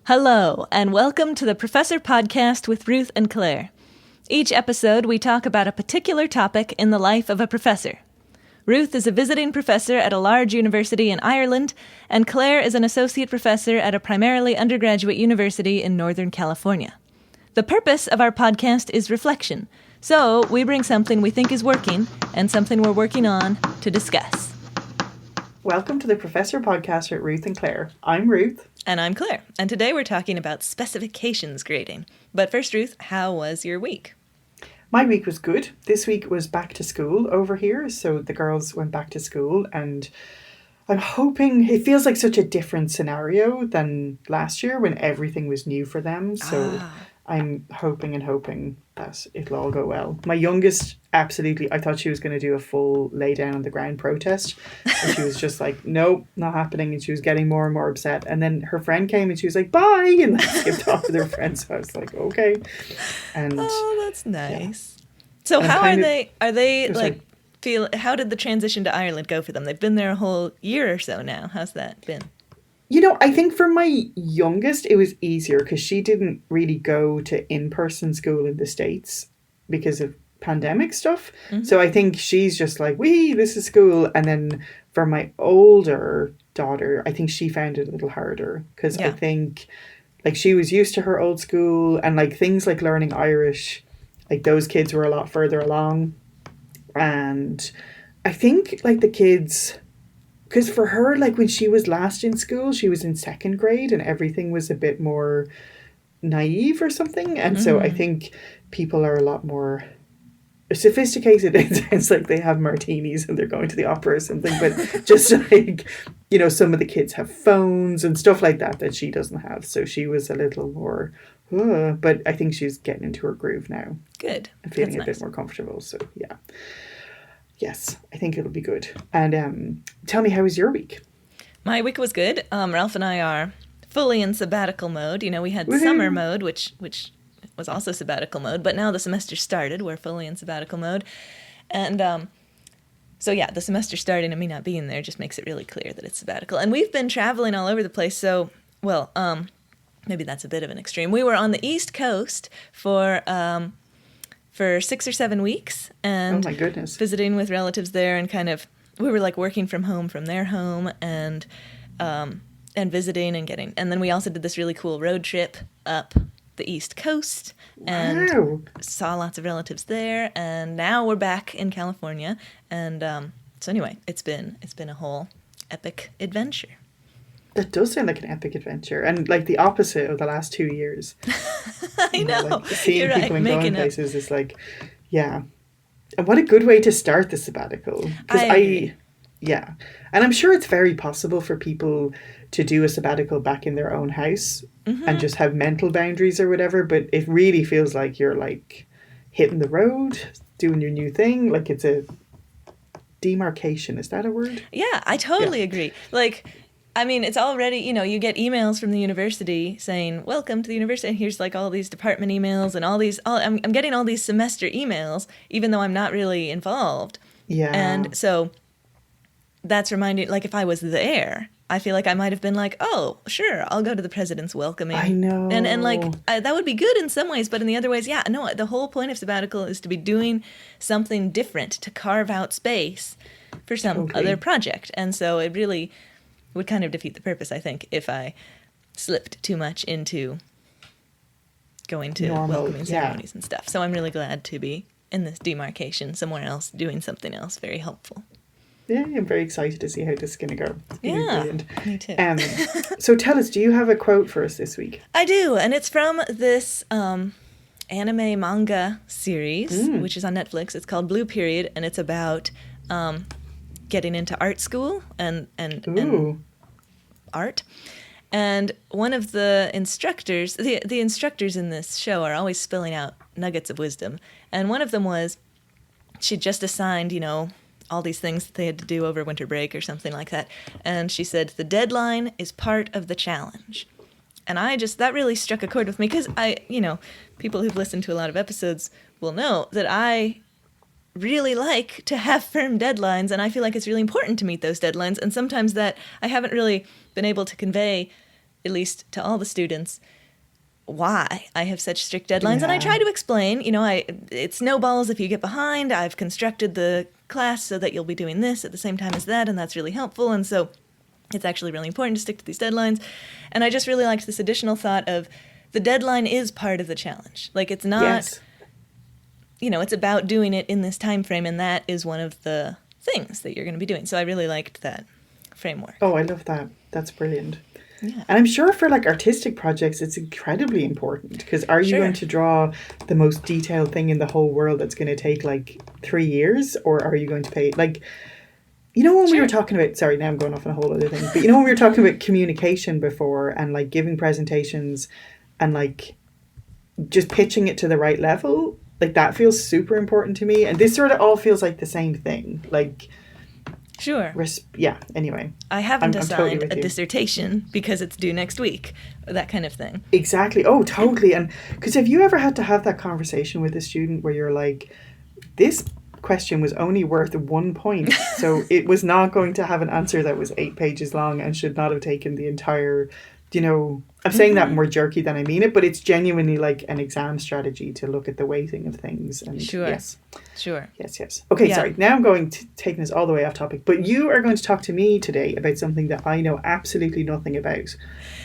Hello, and welcome to the Professor Podcast with Ruth and Claire. Each episode, we talk about a particular topic in the life of a professor. Ruth is a visiting professor at a large university in Ireland, and Claire is an associate professor at a primarily undergraduate university in Northern California. The purpose of our podcast is reflection, so we bring something we think is working and something we're working on to discuss. Welcome to the Professor Podcast with Ruth and Claire. I'm Ruth. And I'm Claire, and today we're talking about specifications grading. But first, Ruth, how was your week? My week was good. This week was back to school over here, so the girls went back to school, and I'm hoping, it feels like such a different scenario than last year when everything was new for them, so I'm hoping that it'll all go well. My youngest, absolutely, I thought she was going to do a full lay down on the ground protest, and she was just like, nope, not happening, and she was getting more and more upset, and then her friend came and she was like, bye, and like, skipped off with her friend, so I was like, okay. And that's nice. Yeah. So and how are they like, how did the transition to Ireland go for them? They've been there a whole year or so now. How's that been? You know, I think for my youngest, it was easier because she didn't really go to in-person school in the States because of pandemic stuff. Mm-hmm. So I think she's just like, this is school. And then for my older daughter, I think she found it a little harder because I think like she was used to her old school and like things like learning Irish, like those kids were a lot further along. And I think like the kids... Because for her, like when she was last in school, she was in second grade and everything was a bit more naive or something. And so I think people are a lot more sophisticated. It sounds like they have martinis and they're going to the opera or something. But just like, you know, some of the kids have phones and stuff like that she doesn't have. So she was a little more, but I think she's getting into her groove now. Good. And feeling a bit more comfortable. So, yeah. Yes, I think it'll be good. And tell me, how was your week? My week was good. Ralph and I are fully in sabbatical mode. You know, we had summer mode, which was also sabbatical mode, but now the semester started. We're fully in sabbatical mode. And so, yeah, the semester starting and me not being there just makes it really clear that it's sabbatical. And we've been traveling all over the place. So, maybe that's a bit of an extreme. We were on the East Coast for 6 or 7 weeks and oh my goodness, visiting with relatives there, and kind of we were like working from home from their home and visiting and getting, and then we also did this really cool road trip up the East Coast and saw lots of relatives there, and now we're back in California, and so anyway, it's been a whole epic adventure. That does sound like an epic adventure, and like the opposite of the last 2 years. I know. Like seeing people and going places is like, yeah. And what a good way to start the sabbatical. And I'm sure it's very possible for people to do a sabbatical back in their own house and just have mental boundaries or whatever, but it really feels like you're like hitting the road, doing your new thing. Like it's a demarcation. Is that a word? Yeah, I totally agree. Like... I mean, it's already, you know, you get emails from the university saying, welcome to the university, and here's like all these department emails and I'm getting all these semester emails, even though I'm not really involved. Yeah. And so that's reminding, like if I was there, I feel like I might have been like, oh, sure, I'll go to the president's welcoming. I know. And like, that would be good in some ways, but in the other ways, the whole point of sabbatical is to be doing something different, to carve out space for some other project. And so it really... would kind of defeat the purpose, I think, if I slipped too much into going to welcoming ceremonies and stuff. So I'm really glad to be in this demarcation somewhere else, doing something else very helpful. Yeah, I'm very excited to see how this is going to go. Me too. So tell us, do you have a quote for us this week? I do, and it's from this anime manga series, which is on Netflix. It's called Blue Period, and it's about... getting into art school and art. And one of the instructors, the instructors in this show are always spilling out nuggets of wisdom. And one of them was, she just assigned, you know, all these things that they had to do over winter break or something like that. And she said, the deadline is part of the challenge. And that really struck a chord with me because people who've listened to a lot of episodes will know that I really like to have firm deadlines, and I feel like it's really important to meet those deadlines, and sometimes that I haven't really been able to convey at least to all the students, why I have such strict deadlines. And I try to explain, it snowballs if you get behind. I've constructed the class so that you'll be doing this at the same time as that, and that's really helpful. And so it's actually really important to stick to these deadlines. And I just really liked this additional thought of the deadline is part of the challenge. Like, it's not, Yes. It's about doing it in this time frame, and that is one of the things that you're going to be doing. So I really liked that framework. Oh, I love that. That's brilliant. Yeah. And I'm sure for like artistic projects, it's incredibly important, because are you going to draw the most detailed thing in the whole world that's going to take like 3 years, or are you going to pay like, when we were talking about, sorry, now I'm going off on a whole other thing, but when we were talking about communication before and like giving presentations and like just pitching it to the right level, like that feels super important to me. And this sort of all feels like the same thing. Like, sure. Yeah, anyway. I haven't assigned totally a dissertation because it's due next week, that kind of thing. Exactly. Oh, totally. And because have you ever had to have that conversation with a student where you're like, this question was only worth 1 point, so it was not going to have an answer that was 8 pages long and should not have taken the entire, I'm saying that more jerky than I mean it, but it's genuinely like an exam strategy to look at the weighting of things. And sure. Yes. Sure. Yes. Okay, sorry. Now I'm going to taking us all the way off topic, but you are going to talk to me today about something that I know absolutely nothing about.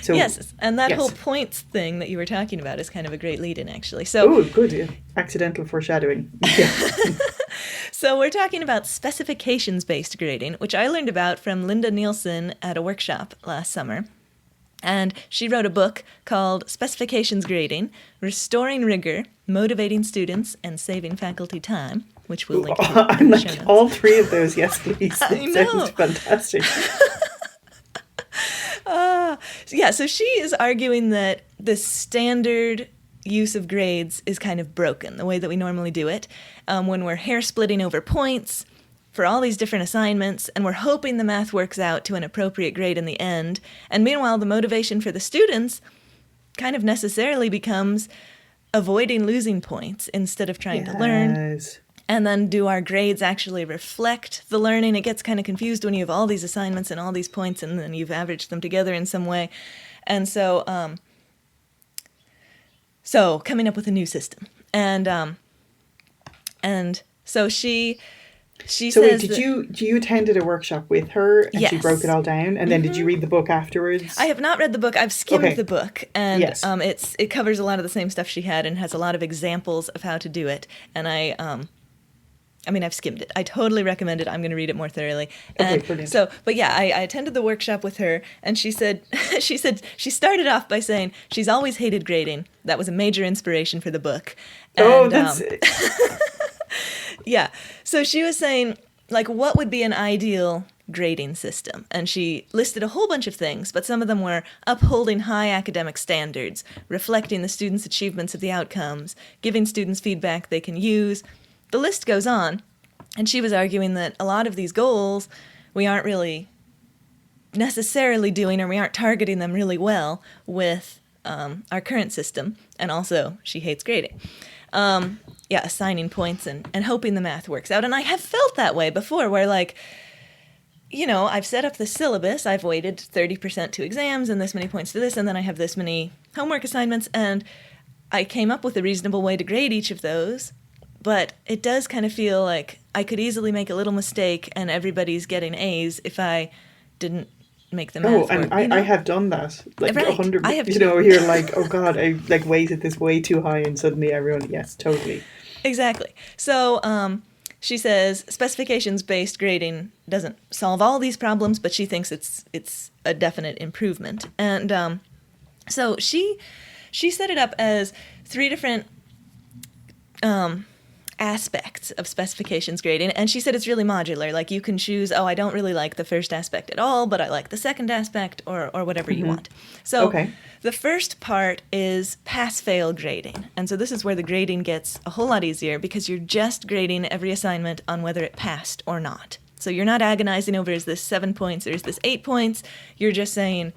So yes, and that whole points thing that you were talking about is kind of a great lead-in, actually. So, oh, good. Yeah. Accidental foreshadowing. Yeah. So we're talking about specifications-based grading, which I learned about from Linda Nilson at a workshop last summer. And she wrote a book called Specifications Grading, Restoring Rigor, Motivating Students, and Saving Faculty Time, which we'll link to. I'm like, all 3 of those, yes, please. I know. Sounds fantastic. So she is arguing that the standard use of grades is kind of broken, the way that we normally do it, when we're hair-splitting over points for all these different assignments, and we're hoping the math works out to an appropriate grade in the end. And meanwhile, the motivation for the students kind of necessarily becomes avoiding losing points instead of trying to learn. And then do our grades actually reflect the learning? It gets kind of confused when you have all these assignments and all these points, and then you've averaged them together in some way. And so coming up with a new system. And so she So says wait, you attended a workshop with her and yes. she broke it all down, and then did you read the book afterwards? I have not read the book. I've skimmed the book, and yes. It covers a lot of the same stuff she had and has a lot of examples of how to do it. And I've skimmed it. I totally recommend it. I'm going to read it more thoroughly. Okay, brilliant. So, but yeah, I attended the workshop with her, and she said she started off by saying she's always hated grading. That was a major inspiration for the book. And, that's yeah. So she was saying, like, what would be an ideal grading system? And she listed a whole bunch of things, but some of them were upholding high academic standards, reflecting the students' achievements of the outcomes, giving students feedback they can use. The list goes on. And she was arguing that a lot of these goals we aren't really necessarily doing, or we aren't targeting them really well with our current system. And also, she hates grading. Assigning points and hoping the math works out. And I have felt that way before, where like, I've set up the syllabus, I've weighted 30% to exams and this many points to this, and then I have this many homework assignments, and I came up with a reasonable way to grade each of those. But it does kind of feel like I could easily make a little mistake and everybody's getting A's if I didn't make the math work. I have done that. Like, right. 100%. You're like, oh God, I like weighted this way too high, and suddenly everyone, yes, totally. Exactly. So she says specifications-based grading doesn't solve all these problems, but she thinks it's a definite improvement. And so she set it up as 3 different aspects of specifications grading, and she said it's really modular. Like, you can choose, I don't really like the first aspect at all, but I like the second aspect, or whatever you want. So the first part is pass-fail grading, and so this is where the grading gets a whole lot easier, because you're just grading every assignment on whether it passed or not. So you're not agonizing over, is this 7 points or is this 8 points? You're just saying,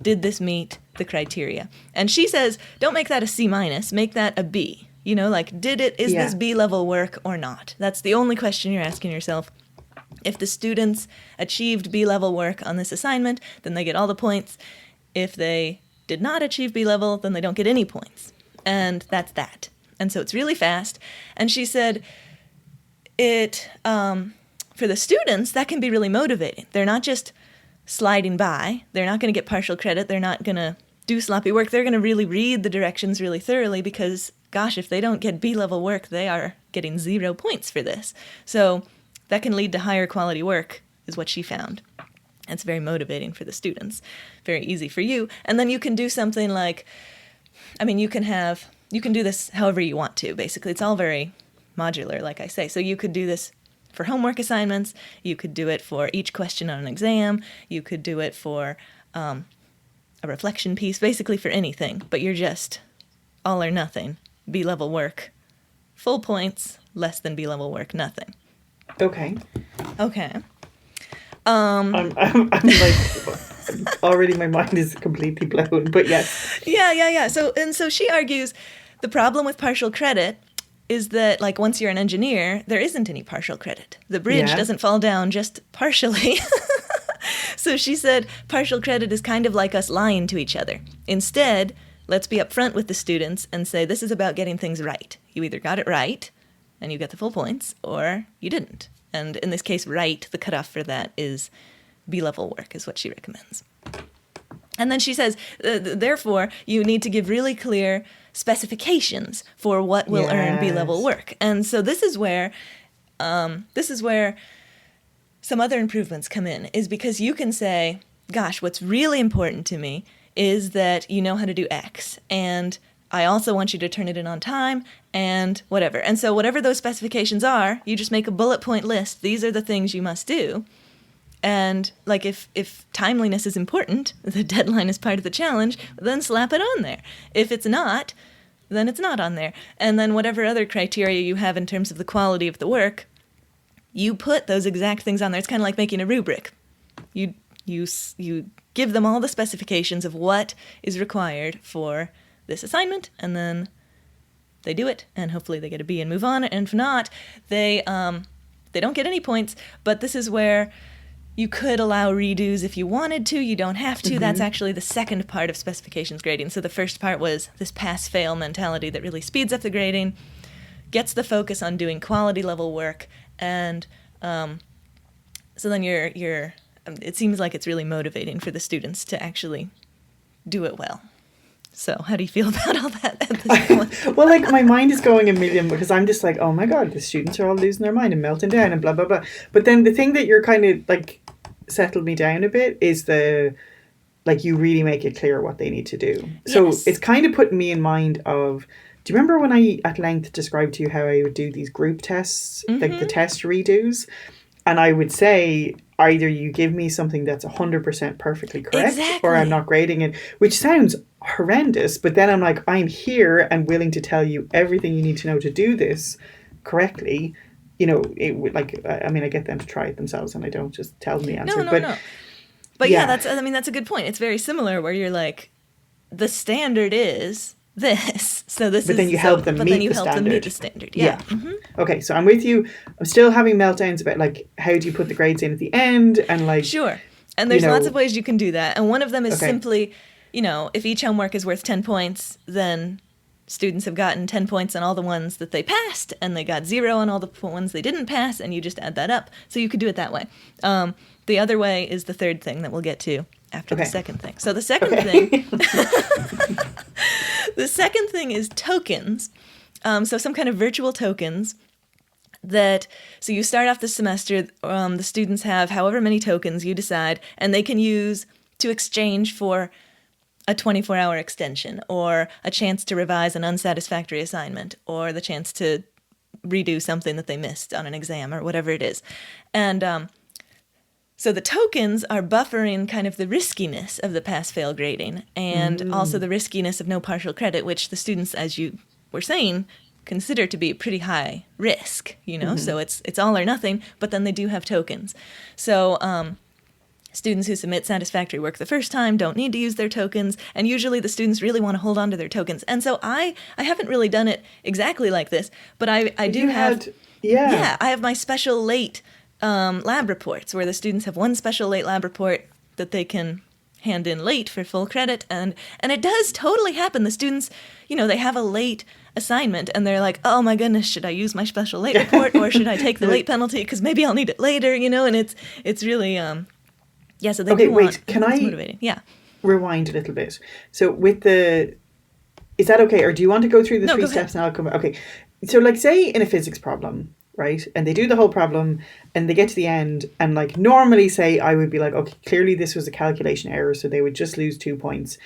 did this meet the criteria? And she says, don't make that a C-, make that a B. Is this B-level work or not? That's the only question you're asking yourself. If the students achieved B-level work on this assignment, then they get all the points. If they did not achieve B level, then they don't get any points. And that's that. And so it's really fast. And she said for the students, that can be really motivating. They're not just sliding by. They're not going to get partial credit. They're not going to do sloppy work. They're going to really read the directions really thoroughly because, gosh, if they don't get B-level work, they are getting 0 points for this. So that can lead to higher quality work, is what she found. It's very motivating for the students, very easy for you. And then you can do something like, you can do this however you want to, basically. It's all very modular, like I say. So you could do this for homework assignments. You could do it for each question on an exam. You could do it for a reflection piece, basically for anything. But you're just all or nothing. B-level work, full points, less than B-level work, nothing. Okay. I'm like, already my mind is completely blown, but yes. Yeah. So she argues the problem with partial credit is that, like, once you're an engineer, there isn't any partial credit. The bridge doesn't fall down just partially. So she said partial credit is kind of like us lying to each other. Instead, let's be upfront with the students and say this is about getting things right. You either got it right, and you get the full points, or you didn't. And in this case, right, the cutoff for that is B-level work, is what she recommends. And then she says, therefore, you need to give really clear specifications for what will earn B-level work. And so this is where some other improvements come in, is because you can say, gosh, what's really important to me is that you know how to do X, and I also want you to turn it in on time, and whatever. And so whatever those specifications are, you just make a bullet point list. These are the things you must do. And like if timeliness is important, the deadline is part of the challenge, then slap it on there. If it's not, then it's not on there. And then whatever other criteria you have in terms of the quality of the work, you put those exact things on there. It's kind of like making a rubric. You give them all the specifications of what is required for this assignment, and then they do it, and hopefully they get a B and move on. And if not, they don't get any points. But this is where you could allow redos if you wanted to. You don't have to. Mm-hmm. That's actually the second part of specifications grading. So the first part was this pass-fail mentality that really speeds up the grading, gets the focus on doing quality level work, and so then you're it seems like it's really motivating for the students to actually do it well. So how do you feel about all that at this point? Well, like, my mind is going a million because I'm just like, oh my God, the students are all losing their mind and melting down and blah, blah, blah. But then the thing that you're kind of like settled me down a bit is you really make it clear what they need to do. So it's kind of putting me in mind of, do you remember when I at length described to you how I would do these group tests, like the test redos? And I would say, either you give me something that's 100% perfectly correct, or I'm not grading it, which sounds horrendous. But then I'm like, I'm here and willing to tell you everything you need to know to do this correctly. You know, it would, like, I mean, I get them to try it themselves and I don't just tell them the answer. No. But yeah, that's a good point. It's very similar where you're like, the standard is this. So this but then you help them meet the standard. Yeah. Mm-hmm. Okay, so I'm with you. I'm still having meltdowns about, like, how do you put the grades in at the end, and like, sure. And there's lots of ways you can do that. And one of them is simply, if each homework is worth 10 points, then students have gotten 10 points on all the ones that they passed, and they got 0 on all the ones they didn't pass, and you just add that up. So you could do it that way. The other way is the third thing that we'll get to after the second thing. So the second thing... The second thing is tokens. So some kind of virtual tokens so you start off the semester, the students have however many tokens you decide, and they can use to exchange for a 24-hour extension, or a chance to revise an unsatisfactory assignment, or the chance to redo something that they missed on an exam, or whatever it is. And so the tokens are buffering kind of the riskiness of the pass-fail grading, and also the riskiness of no partial credit, which the students, as you were saying, consider to be pretty high risk, So it's all or nothing, but then they do have tokens. So students who submit satisfactory work the first time don't need to use their tokens, and usually the students really want to hold on to their tokens. And so I haven't really done it exactly like this, but I have my special late lab reports, where the students have one special late lab report that they can hand in late for full credit. And it does totally happen. The students, they have a late assignment and they're like, oh my goodness, should I use my special late report or should I take the late penalty? Because maybe I'll need it later, and it's really, so they do want, can it's I motivating. Yeah. rewind a little bit? So is that okay? Or do you want to go through the 3 steps and I'll come back? Okay. So like say in a physics problem, right? And they do the whole problem and they get to the end and like normally say I would be like, okay, clearly this was a calculation error. So they would just lose 2 points.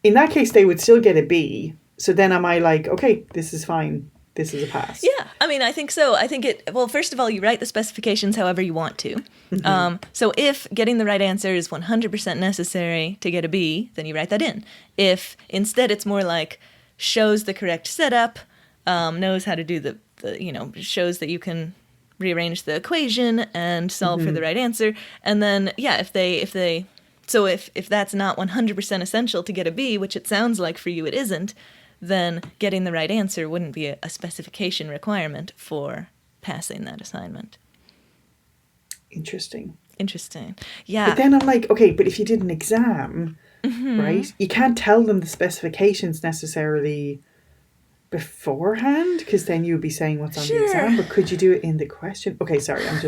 In that case, they would still get a B. So then am I like, okay, this is fine. This is a pass. Yeah, I mean, I think so. I think first of all, you write the specifications however you want to. Mm-hmm. So if getting the right answer is 100% necessary to get a B, then you write that in. If instead it's more like shows the correct setup, knows how to do the shows that you can rearrange the equation and solve for the right answer. And then, if that's not 100% essential to get a B, which it sounds like for you it isn't, then getting the right answer wouldn't be a specification requirement for passing that assignment. Interesting. Yeah. But then I'm like, okay, but if you did an exam, right, you can't tell them the specifications necessarily beforehand, because then you would be saying what's on the exam, but could you do it in the question? Okay, sorry, I'm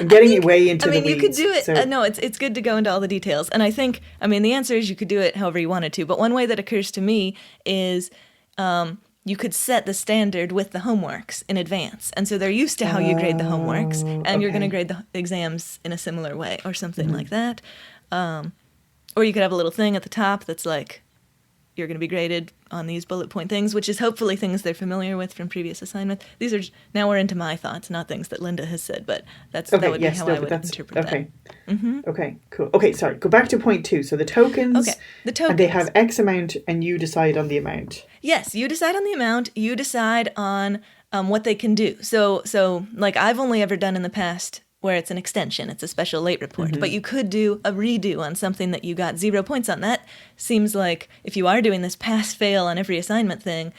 getting way into the weeds. You could do it. So. No, it's good to go into all the details. And I think, the answer is you could do it however you wanted to. But one way that occurs to me is you could set the standard with the homeworks in advance. And so they're used to how you grade the homeworks, and you're going to grade the exams in a similar way or something like that. Or you could have a little thing at the top that's like, you're going to be graded on these bullet point things, which is hopefully things they're familiar with from previous assignments. These are, now we're into my thoughts, not things that Linda has said, but that would be how I would interpret that. Mm-hmm. Okay, cool. Okay, sorry, go back to point 2. So the tokens. Okay, the tokens. And they have X amount and you decide on the amount. Yes, you decide on the amount, you decide on what they can do. So like I've only ever done in the past where it's an extension, it's a special late report, but you could do a redo on something that you got 0 points on. That seems like if you are doing this pass-fail on every assignment thing,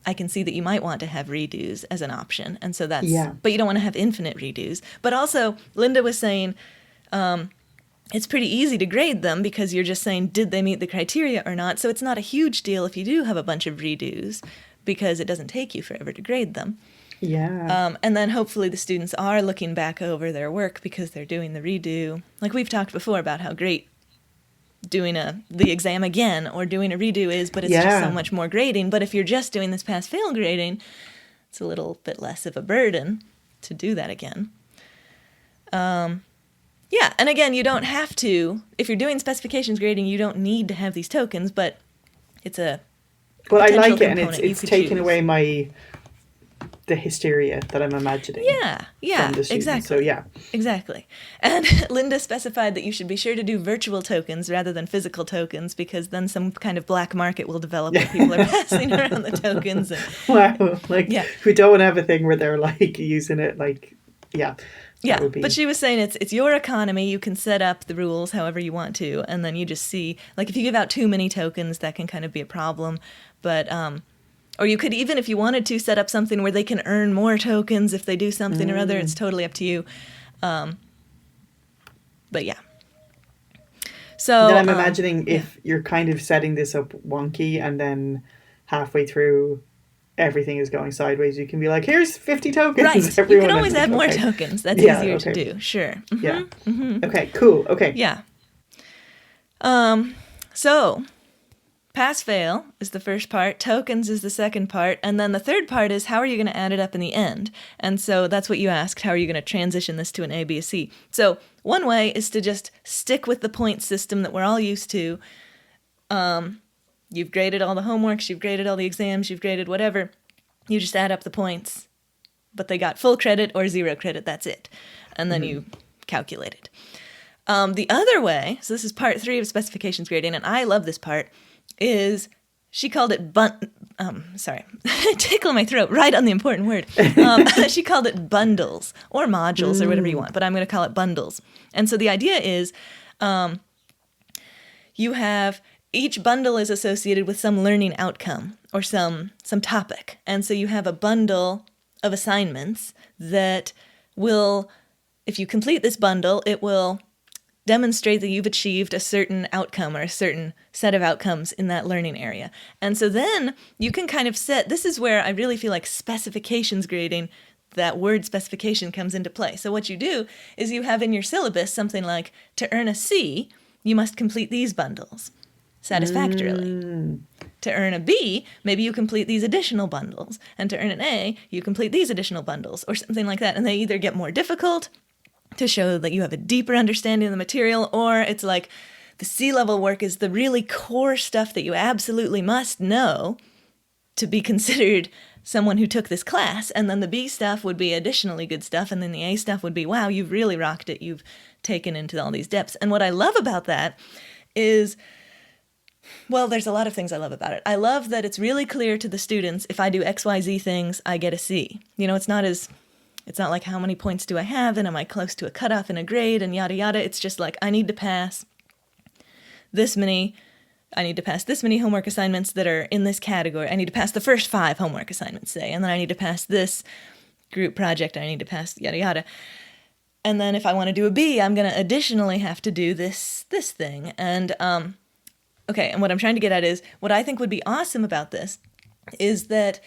I can see that you might want to have redos as an option. And so that's, but you don't want to have infinite redos. But also, Linda was saying it's pretty easy to grade them because you're just saying, did they meet the criteria or not? So it's not a huge deal if you do have a bunch of redos because it doesn't take you forever to grade them. Yeah. And then hopefully the students are looking back over their work because they're doing the redo. Like we've talked before about how great doing the exam again or doing a redo is, but it's just so much more grading. But if you're just doing this pass-fail grading, it's a little bit less of a burden to do that again. And again, you don't have to, if you're doing specifications grading, you don't need to have these tokens, but it's a Well, I like it, and it's taken away the hysteria that I'm imagining. Yeah, from the students. Exactly. So, exactly. And Linda specified that you should be sure to do virtual tokens rather than physical tokens because then some kind of black market will develop where people are passing around the tokens. And, we don't want to have a thing where they're like using it but she was saying it's your economy. You can set up the rules however you want to, and then you just see, like if you give out too many tokens, that can kind of be a problem. But or you could, even if you wanted to, set up something where they can earn more tokens if they do something or other. It's totally up to you. But yeah. So then I'm imagining if you're kind of setting this up wonky and then halfway through everything is going sideways, you can be like, here's 50 tokens. Right. You can always add more tokens. That's easier to do. Sure. Mm-hmm. Yeah. Mm-hmm. Okay, cool. Okay. Yeah. So pass-fail is the first part, tokens is the second part, and then the third part is how are you going to add it up in the end? And so that's what you asked, how are you going to transition this to an A, B, C? So one way is to just stick with the point system that we're all used to. You've graded all the homeworks, you've graded all the exams, you've graded whatever. You just add up the points, but they got full credit or 0 credit, that's it. And then you calculate it. The other way, so this is part 3 of specifications grading, and I love this part, is she called it tickle my throat right on the important word. She called it bundles or modules or whatever you want, but I'm going to call it bundles. And so the idea is you have each bundle is associated with some learning outcome or some topic. And so you have a bundle of assignments that will, if you complete this bundle, it will demonstrate that you've achieved a certain outcome or a certain set of outcomes in that learning area. And so then you can kind of set, this is where I really feel like specifications grading, that word specification comes into play. So what you do is you have in your syllabus something like, to earn a C, you must complete these bundles satisfactorily. To earn a B, maybe you complete these additional bundles. And to earn an A, you complete these additional bundles, or something like that. And they either get more difficult to show that you have a deeper understanding of the material, or it's like the C-level work is the really core stuff that you absolutely must know to be considered someone who took this class, and then the B stuff would be additionally good stuff, and then the A stuff would be, wow, you've really rocked it, you've taken into all these depths. And what I love about that is, well, there's a lot of things I love about it. I love that it's really clear to the students, if I do XYZ things, I get a C. You know, it's not like how many points do I have, and am I close to a cutoff in a grade, and yada yada. It's just like, I need to pass this many homework assignments that are in this category. I need to pass the first 5 homework assignments, say, and then I need to pass this group project, I need to pass yada yada. And then if I want to do a B, I'm going to additionally have to do this thing. And okay, and what I'm trying to get at is, what I think would be awesome about this is that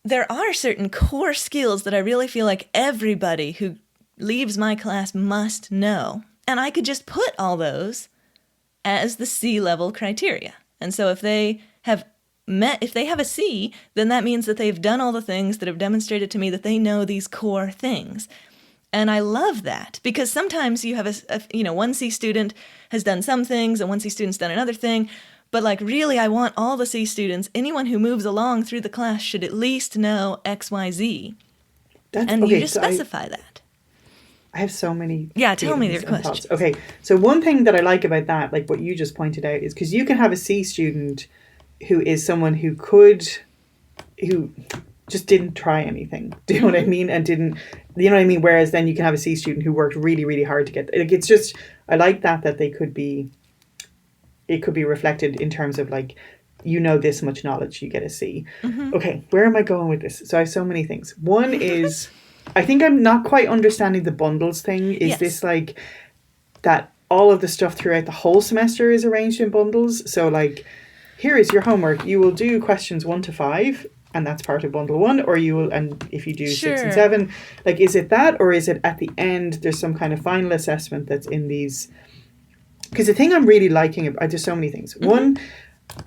there are certain core skills that I really feel like everybody who leaves my class must know. And I could just put all those as the C-level criteria. And so if they have a C, then that means that they've done all the things that have demonstrated to me that they know these core things. And I love that, because sometimes you have one C student has done some things and one C student's done another thing. But like, really, I want all the C students, anyone who moves along through the class should at least know X, Y, Z. And you just specify that. I have so many. Yeah, tell me your questions. Okay, so one thing that I like about that, like what you just pointed out, is because you can have a C student who is someone who just didn't try anything. Do you know what I mean? And didn't, you know what I mean? Whereas then you can have a C student who worked really, really hard to get, like, it's just, I like that they could be, it could be reflected in terms of like, you know, this much knowledge, you get a C. Mm-hmm. Okay, where am I going with this? So I have so many things. One is, I think I'm not quite understanding the bundles thing. Is this like that all of the stuff throughout the whole semester is arranged in bundles? So like, here is your homework. You will do questions 1 to 5, and that's part of bundle 1, or you will, and if you do 6 and 7, like, is it that, or is it at the end there's some kind of final assessment that's in these? Because the thing I'm really liking, there's so many things. Mm-hmm. One,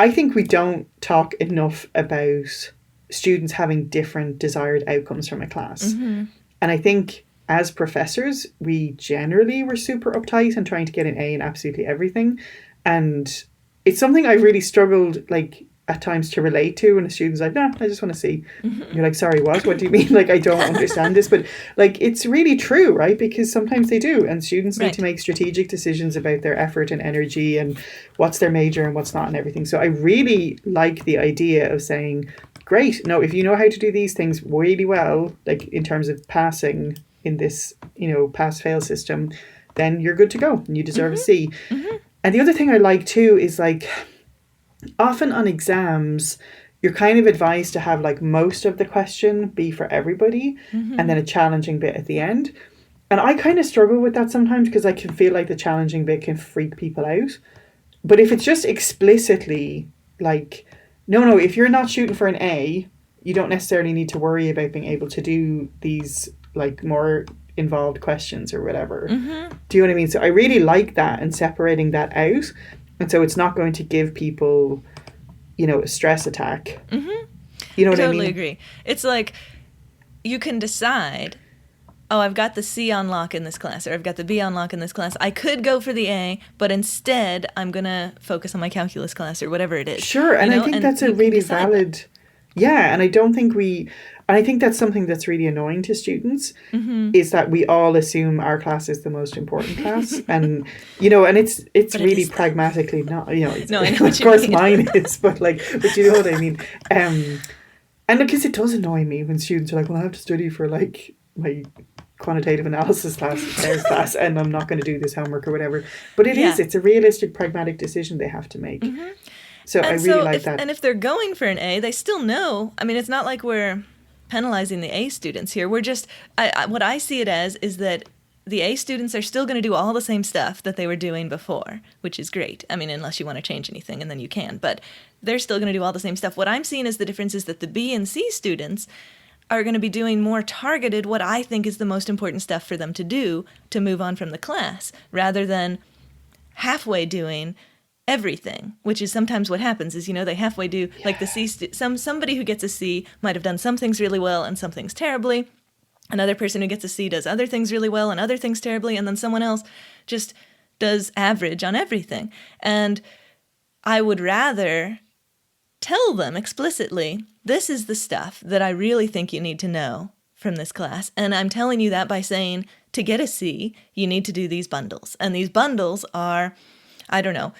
I think we don't talk enough about students having different desired outcomes from a class. Mm-hmm. And I think as professors, we generally were super uptight and trying to get an A in absolutely everything. And it's something I really struggled, like, at times to relate to, when a student's like, no, I just want to see. Mm-hmm. You're like, sorry, what do you mean? Like, I don't understand this. But like, it's really true, right? Because sometimes they do, and students need to make strategic decisions about their effort and energy and what's their major and what's not and everything. So I really like the idea of saying, great, no, if you know how to do these things really well, like in terms of passing in this, pass-fail system, then you're good to go and you deserve a C. Mm-hmm. And the other thing I like too is, like, often on exams, you're kind of advised to have like most of the question be for everybody, mm-hmm. and then a challenging bit at the end. And I kind of struggle with that sometimes, because I can feel like the challenging bit can freak people out. But if it's just explicitly like, no, if you're not shooting for an A, you don't necessarily need to worry about being able to do these like more involved questions or whatever. Mm-hmm. Do you know what I mean? So I really like that, and separating that out. And so it's not going to give people, a stress attack. Mm-hmm. You know what I mean? I totally agree. It's like, you can decide, oh, I've got the C on lock in this class, or I've got the B on lock in this class. I could go for the A, but instead I'm going to focus on my calculus class or whatever it is. Sure, and I think that's a really valid... Yeah, and I think that's something that's really annoying to students, mm-hmm. is that we all assume our class is the most important class. And, and it's really pragmatically not, it's, no, I know of course mine is, but you know what I mean? And because it does annoy me when students are like, well, I have to study for like my quantitative analysis class, and I'm not going to do this homework or whatever. But it's a realistic, pragmatic decision they have to make. Mm-hmm. So I really like that. And if they're going for an A, they still know. I mean, it's not like we're penalizing the A students here. We're just, what I see it as is that the A students are still going to do all the same stuff that they were doing before, which is great. I mean, unless you want to change anything, and then you can. But they're still going to do all the same stuff. What I'm seeing as the difference is that the B and C students are going to be doing more targeted, what I think is the most important stuff for them to do to move on from the class, rather than halfway doing everything, which is sometimes what happens is, they halfway do, like the C, somebody who gets a C might have done some things really well and some things terribly. Another person who gets a C does other things really well and other things terribly, and then someone else just does average on everything. And I would rather tell them explicitly, this is the stuff that I really think you need to know from this class. And I'm telling you that by saying, to get a C, you need to do these bundles. And these bundles are, I don't know,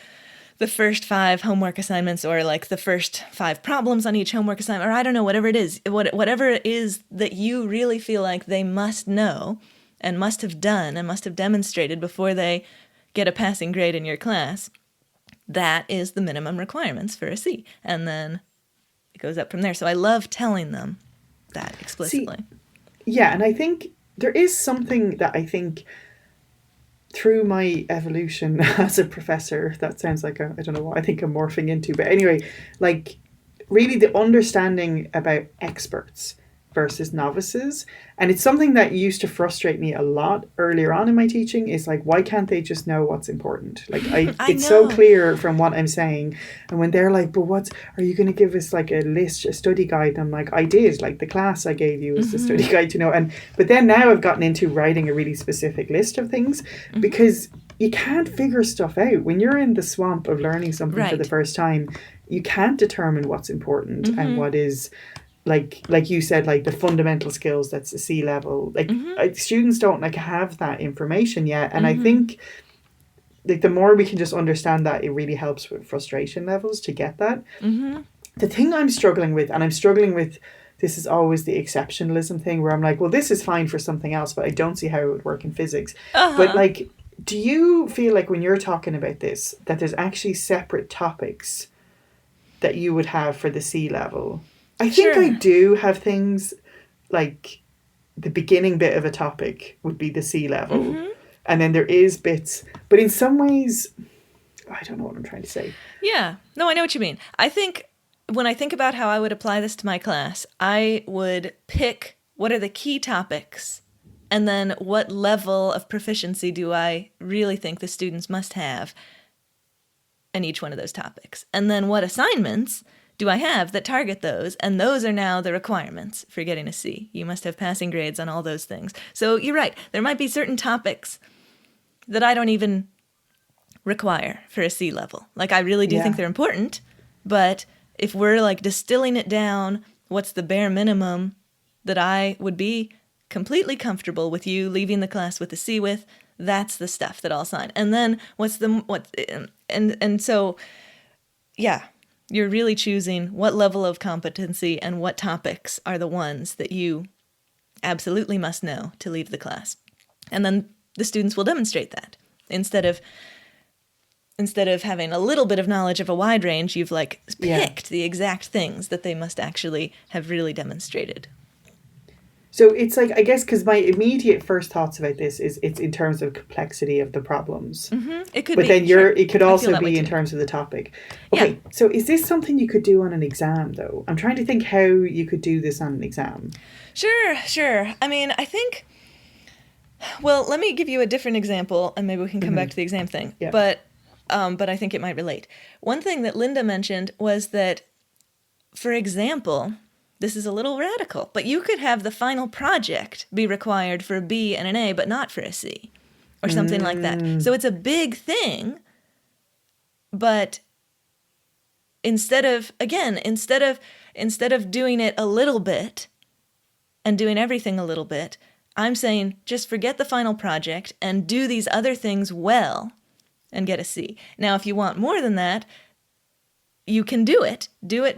the first 5 homework assignments, or like the first 5 problems on each homework assignment, or I don't know, whatever it is, whatever it is that you really feel like they must know and must have done and must have demonstrated before they get a passing grade in your class, that is the minimum requirements for a C. And then it goes up from there. So I love telling them that explicitly. Yeah, and I think there is something that I think through my evolution as a professor, that sounds like I don't know what I think I'm morphing into, but anyway, like really the understanding about experts versus novices. And it's something that used to frustrate me a lot earlier on in my teaching, is like, why can't they just know what's important? Like it's so clear from what I'm saying. And when they're like, but are you going to give us like a list, a study guide? I'm like, I did, like the class I gave you was the study guide to know. But then now I've gotten into writing a really specific list of things, because you can't figure stuff out. When you're in the swamp of learning something for the first time, you can't determine what's important and what is, like you said, like the fundamental skills, that's a C level. Like students don't like have that information yet. And I think like the more we can just understand that, it really helps with frustration levels to get that. The thing I'm struggling with, this is always the exceptionalism thing, where I'm like, well, this is fine for something else, but I don't see how it would work in physics. But like, do you feel like when you're talking about this, that there's actually separate topics that you would have for the C level? I think I do have things like the beginning bit of a topic would be the C level. And then there is bits, but in some ways, I don't know what I'm trying to say. Yeah. No, I know what you mean. I think when I think about how I would apply this to my class, I would pick what are the key topics, and then what level of proficiency do I really think the students must have in each one of those topics. And then what assignments do I have that target those? And those are now the requirements for getting a C. You must have passing grades on all those things. So you're right. There might be certain topics that I don't even require for a C level. Like I really do think they're important, but if we're like distilling it down, what's the bare minimum that I would be completely comfortable with you leaving the class with a C with, that's the stuff that I'll sign. And then so yeah, you're really choosing what level of competency and what topics are the ones that you absolutely must know to leave the class. And then the students will demonstrate that. Instead of having a little bit of knowledge of a wide range, you've like picked the exact things that they must actually have really demonstrated. So it's like, I guess, because my immediate first thoughts about this is it's in terms of complexity of the problems. It could but be. Then it could also be in too. terms of the topic. Okay, so is this something you could do on an exam, though? I'm trying to think how you could do this on an exam. Sure. I mean, I think, well, let me give you a different example, and maybe we can come back to the exam thing. Yeah. But I think it might relate. One thing that Linda mentioned was that, for example, this is a little radical, but you could have the final project be required for a B and an A, but not for a C, or something like that. So it's a big thing, but instead of doing it a little bit and doing everything a little bit, I'm saying just forget the final project and do these other things well and get a C. Now, if you want more than that, you can do it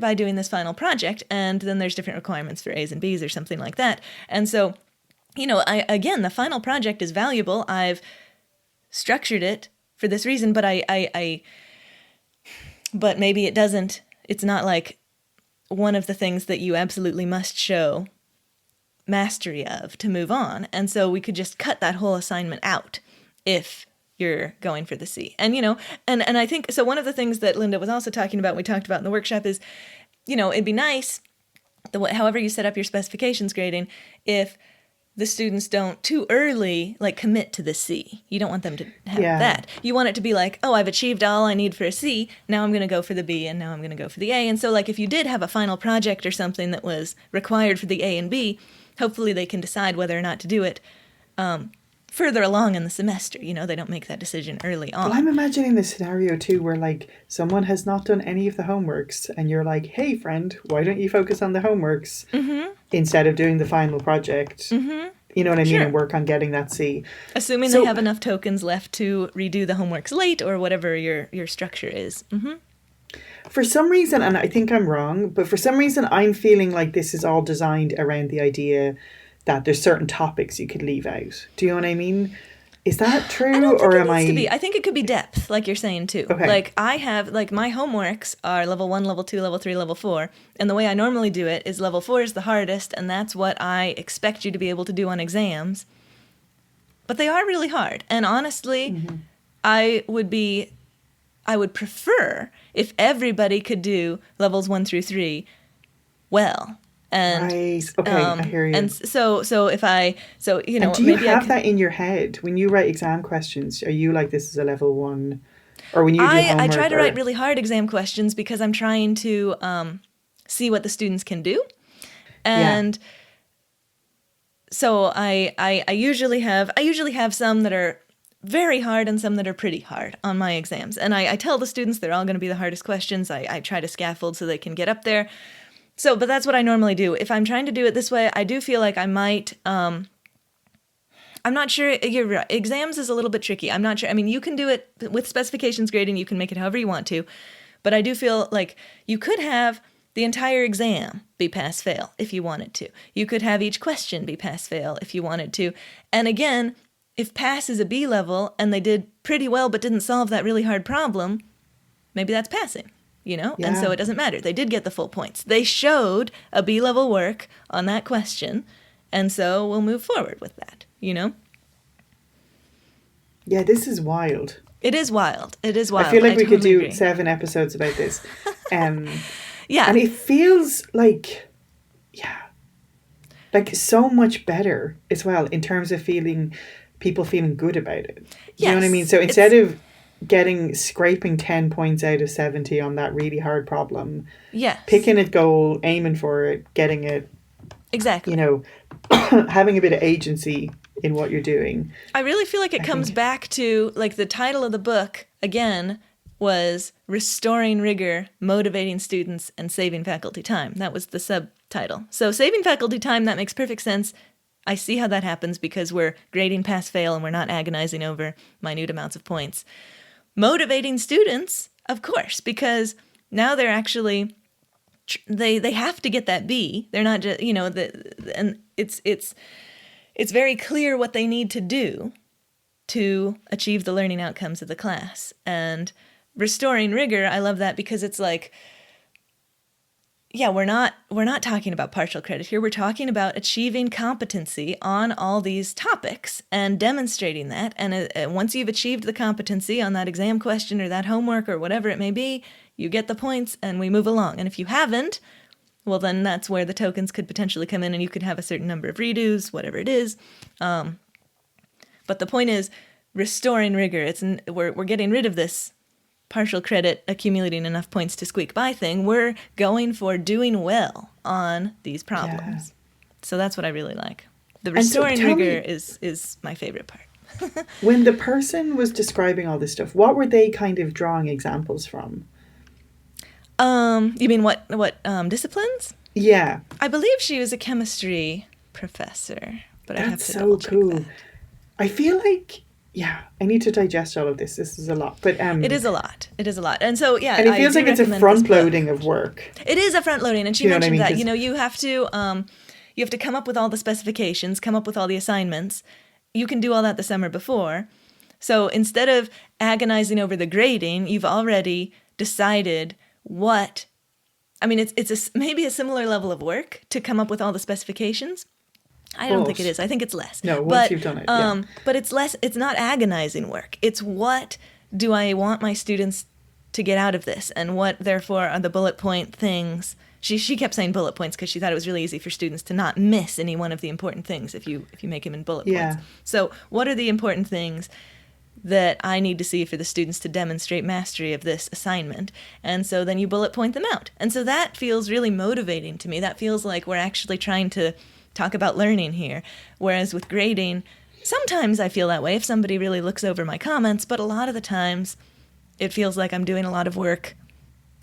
by doing this final project, and then there's different requirements for A's and B's or something like that. And so, the final project is valuable. I've structured it for this reason, but but maybe it doesn't, it's not like one of the things that you absolutely must show mastery of to move on. And so we could just cut that whole assignment out if you're going for the C. And, and I think, so one of the things that Linda was also talking about, we talked about in the workshop is, it'd be nice, however you set up your specifications grading, if the students don't too early commit to the C. You don't want them to have that. You want it to be like, oh, I've achieved all I need for a C. Now I'm going to go for the B, and now I'm going to go for the A. And so if you did have a final project or something that was required for the A and B, hopefully they can decide whether or not to do it further along in the semester. They don't make that decision early on. Well, I'm imagining this scenario too where someone has not done any of the homeworks and you're like, hey friend, why don't you focus on the homeworks instead of doing the final project? You know what I mean? Sure. And work on getting that C. Assuming they have enough tokens left to redo the homeworks late or whatever your structure is. For some reason, and I think I'm wrong, but for some reason I'm feeling like this is all designed around the idea that there's certain topics you could leave out. Do you know what I mean? Is that true? I don't think or it am needs I... to be. I think it could be depth, like you're saying too. Okay. I have, my homeworks are level 1, level 2, level 3, level 4. And the way I normally do it is level 4 is the hardest, and that's what I expect you to be able to do on exams. But they are really hard. And honestly, I would prefer if everybody could do levels 1 through 3 well. And, right. Okay, I hear you. And so if I, and do you have that in your head when you write exam questions? Are you like, this is a level 1, or when you do homework? I try to write really hard exam questions because I'm trying to see what the students can do, and so I usually have some that are very hard and some that are pretty hard on my exams, and I tell the students they're all going to be the hardest questions. I try to scaffold so they can get up there. So, but that's what I normally do. If I'm trying to do it this way, I do feel like I might, I'm not sure, you're right. Exams is a little bit tricky. I'm not sure. I mean, you can do it with specifications grading, you can make it however you want to, but I do feel like you could have the entire exam be pass-fail if you wanted to. You could have each question be pass-fail if you wanted to. And again, if pass is a B level and they did pretty well but didn't solve that really hard problem, maybe that's passing. And so it doesn't matter. They did get the full points. They showed a B-level work on that question, and so we'll move forward with that, Yeah, this is wild. It is wild. It is wild. I feel like we could do agree. 7 episodes about this. Yeah. And it feels like so much better as well in terms of people feeling good about it. You know what I mean? So instead of scraping 10 points out of 70 on that really hard problem. Yes. Picking a goal, aiming for it, getting it. Exactly. Having a bit of agency in what you're doing. I really feel like it comes back to, the title of the book, again, was Restoring Rigor, Motivating Students, and Saving Faculty Time. That was the subtitle. So saving faculty time, that makes perfect sense. I see how that happens because we're grading pass-fail and we're not agonizing over minute amounts of points. Motivating students, of course, because now they're actually they have to get that B. They're not just and it's very clear what they need to do to achieve the learning outcomes of the class. And restoring rigor, I love that because it's we're not talking about partial credit here. We're talking about achieving competency on all these topics and demonstrating that. And once you've achieved the competency on that exam question or that homework or whatever it may be, you get the points and we move along. And if you haven't, well, then that's where the tokens could potentially come in and you could have a certain number of redos, whatever it is. But the point is restoring rigor. We're getting rid of this partial credit accumulating enough points to squeak by thing. We're going for doing well on these problems. Yeah. So that's what I really like. The restoring rigor is my favorite part. When the person was describing all this stuff, what were they kind of drawing examples from? You mean what disciplines? Yeah. I believe she was a chemistry professor, but I have to double check that. I feel like I need to digest all of this. This is a lot, but it is a lot. And so and it feels like it's a front loading of work. It is a front loading, and she mentioned that you have to come up with all the specifications, come up with all the assignments. You can do all that the summer before. So instead of agonizing over the grading, you've already decided what. I mean, it's maybe a similar level of work to come up with all the specifications, I don't think it is. I think it's less. No, once you've done it, yeah. But it's less. It's not agonizing work. It's what do I want my students to get out of this, and what therefore are the bullet point things. She kept saying bullet points because she thought it was really easy for students to not miss any one of the important things if you make them in bullet points. So what are the important things that I need to see for the students to demonstrate mastery of this assignment? And so then you bullet point them out. And so that feels really motivating to me. That feels like we're actually trying to talk about learning here. Whereas with grading, sometimes I feel that way if somebody really looks over my comments, but a lot of the times it feels like I'm doing a lot of work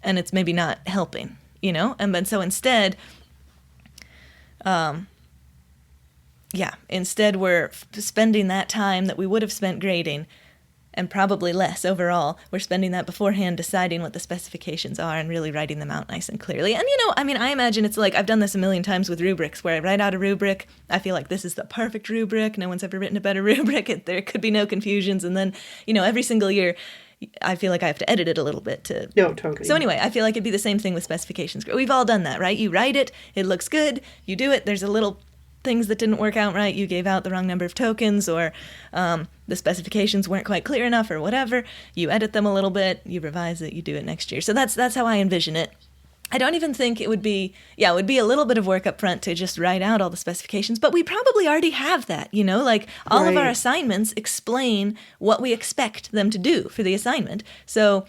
and it's maybe not helping, you know? And so instead, instead we're spending that time that we would have spent grading, and probably less overall, we're spending that beforehand deciding what the specifications are and really writing them out nice and clearly. And, you know, I mean, I imagine it's like, I've done this a million times with rubrics, where I write out a rubric, I feel like this is the perfect rubric, no one's ever written a better rubric, there could be no confusions, and then, you know, every single year, I feel like I have to edit it a little bit to... No, totally. So anyway, I feel like it'd be the same thing with specifications. We've all done that, right? You write it, it looks good, you do it, there's a little things that didn't work out right, you gave out the wrong number of tokens, or the specifications weren't quite clear enough, or whatever. You edit them a little bit, you revise it, you do it next year. So that's how I envision it. I don't even think it would be, it would be a little bit of work up front to just write out all the specifications, but we probably already have that, you know, like all of our assignments explain what we expect them to do for the assignment. So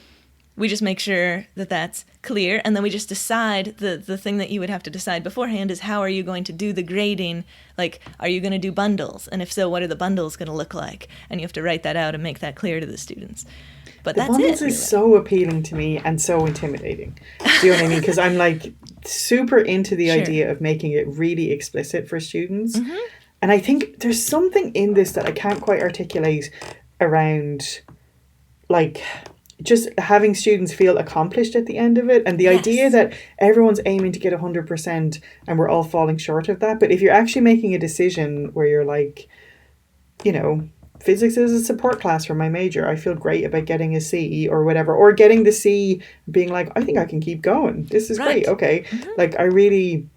we just make sure that that's clear, and then we just decide, the thing that you would have to decide beforehand is how are you going to do the grading? Like, are you going to do bundles? And if so, what are the bundles going to look like? And you have to write that out and make that clear to the students. But that's it. The bundles is so appealing to me and so intimidating. Do you know what I mean? Because I'm like super into the idea of making it really explicit for students. Mm-hmm. And I think there's something in this that I can't quite articulate around, like, just having students feel accomplished at the end of it, and the idea that everyone's aiming to get 100% and we're all falling short of that. But if you're actually making a decision where you're like, you know, physics is a support class for my major, I feel great about getting a C or whatever, or getting the C, being like, I think I can keep going. This is great. Okay. Mm-hmm. Like, I really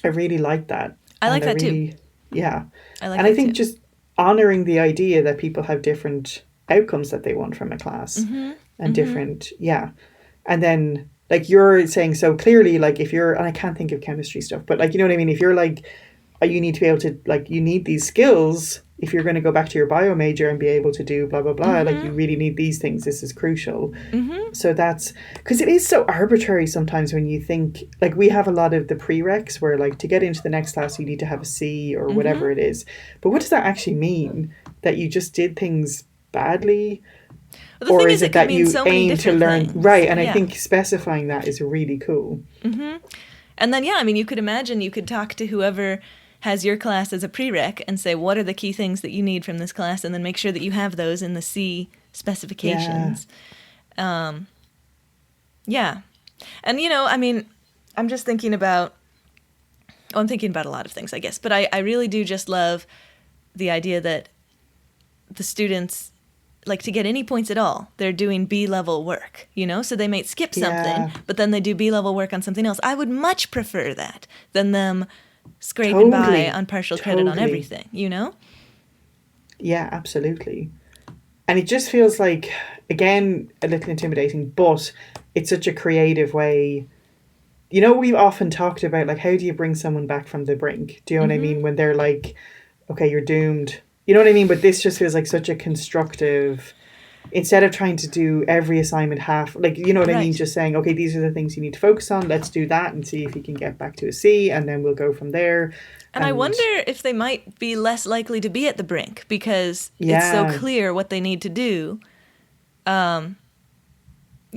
like that. I like that too. Yeah. I think just honoring the idea that people have different outcomes that they want from a class. Mm-hmm. And different, and then, like, you're saying so clearly, like, if you're, and I can't think of chemistry stuff, but, like, you know what I mean, if you're like, you need to be able to, like, you need these skills if you're going to go back to your bio major and be able to do blah blah blah, like, you really need these things, this is crucial. So that's, because it is so arbitrary sometimes when you think, like, we have a lot of the prereqs where, like, to get into the next class you need to have a C or whatever it is, but what does that actually mean? That you just did things badly? Well, or is it that you aim to learn? Things. Right, and I think specifying that is really cool. Mm-hmm. And then, I mean, you could imagine you could talk to whoever has your class as a prereq and say, what are the key things that you need from this class? And then make sure that you have those in the C specifications. And, you know, I mean, I'm just thinking about, I'm thinking about a lot of things, I guess. But I really do just love the idea that the students, like, to get any points at all, they're doing B-level work, you know? So they might skip something, but then they do B-level work on something else. I would much prefer that than them scraping by on partial credit on everything, you know? Yeah, absolutely. And it just feels like, again, a little intimidating, but it's such a creative way. You know, we've often talked about, like, how do you bring someone back from the brink? Do you know what I mean? When they're like, okay, you're doomed. You know what I mean? But this just feels like such a constructive, instead of trying to do every assignment half, like, you know what I mean? Just saying, okay, these are the things you need to focus on. Let's do that and see if you can get back to a C, and then we'll go from there. And I wonder if they might be less likely to be at the brink because it's so clear what they need to do. You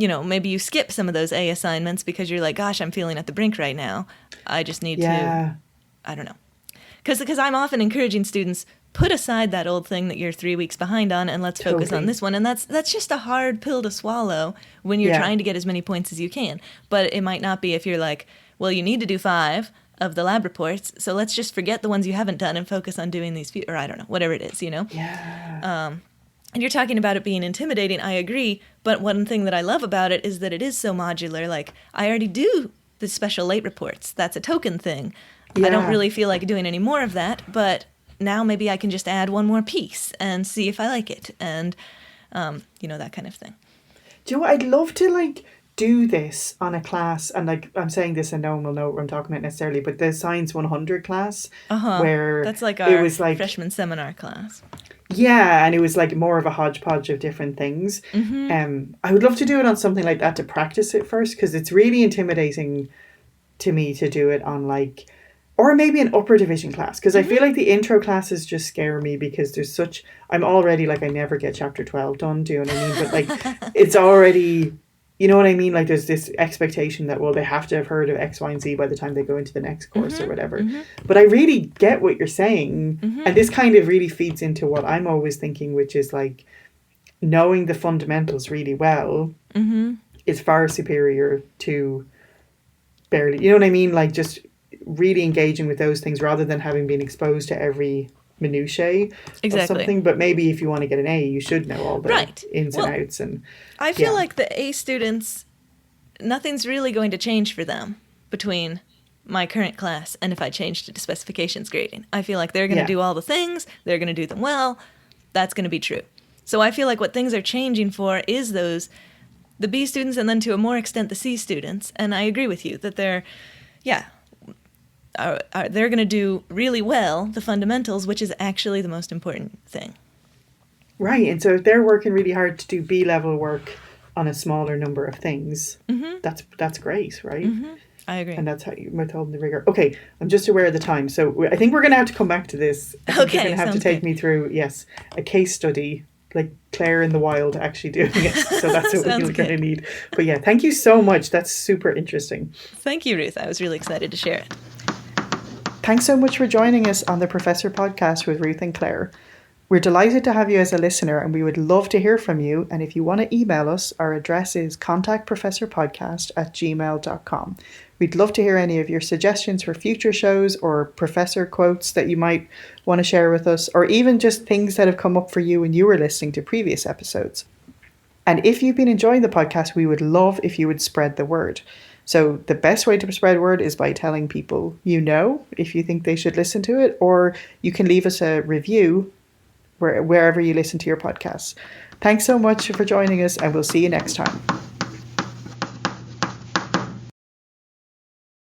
know, maybe you skip some of those A assignments because you're like, gosh, I'm feeling at the brink right now. I just need to, I don't know. Because I'm often encouraging students, put aside that old thing that you're 3 weeks behind on and let's focus on this one. And that's just a hard pill to swallow when you're trying to get as many points as you can. But it might not be if you're like, well, you need to do 5 of the lab reports, so let's just forget the ones you haven't done and focus on doing these few, or I don't know, whatever it is, you know? Yeah. And you're talking about it being intimidating, I agree, but one thing that I love about it is that it is so modular. Like, I already do the special late reports. That's a token thing. I don't Yeah. really feel like doing any more of that, but now maybe I can just add one more piece and see if I like it, and that kind of thing. Do you know what? I'd love to like do this on a class, and like I'm saying this and no one will know what I'm talking about necessarily, but the Science 100 class where That's like it our was like freshman seminar class. yeah, and it was like more of a hodgepodge of different things. I would love to do it on something like that to practice it first, because it's really intimidating to me to do it on like, or maybe an upper division class, because I feel like the intro classes just scare me because there's such, I'm already like, I never get chapter 12 done, do you know what I mean? But like, it's already, you know what I mean? Like there's this expectation that, well, they have to have heard of X, Y, and Z by the time they go into the next course or whatever. But I really get what you're saying. And this kind of really feeds into what I'm always thinking, which is like knowing the fundamentals really well is far superior to barely, you know what I mean? Like just really engaging with those things rather than having been exposed to every minutiae of something. But maybe if you want to get an A, you should know all the ins and outs. And I feel like the A students, nothing's really going to change for them between my current class and if I changed it to specifications grading. I feel like they're going to do all the things, they're going to do them well, that's going to be true. So I feel like what things are changing for is the B students, and then to a more extent the C students. And I agree with you that they're going to do really well the fundamentals, which is actually the most important thing. Right, and so if they're working really hard to do B-level work on a smaller number of things, that's great, right? I agree. And that's how you withhold the rigor. Okay, I'm just aware of the time, so I think we're going to have to come back to this. I think you're going to have to take me through, a case study, like Claire in the wild actually doing it. So that's what we're going to need. But yeah, thank you so much. That's super interesting. Thank you, Ruth. I was really excited to share it. Thanks so much for joining us on the Professor Podcast with Ruth and Claire. We're delighted to have you as a listener, and we would love to hear from you. And if you want to email us, our address is contactprofessorpodcast@gmail.com. We'd love to hear any of your suggestions for future shows or professor quotes that you might want to share with us, or even just things that have come up for you when you were listening to previous episodes. And if you've been enjoying the podcast, we would love if you would spread the word. So the best way to spread word is by telling people you know if you think they should listen to it, or you can leave us a review wherever you listen to your podcasts. Thanks so much for joining us, and we'll see you next time.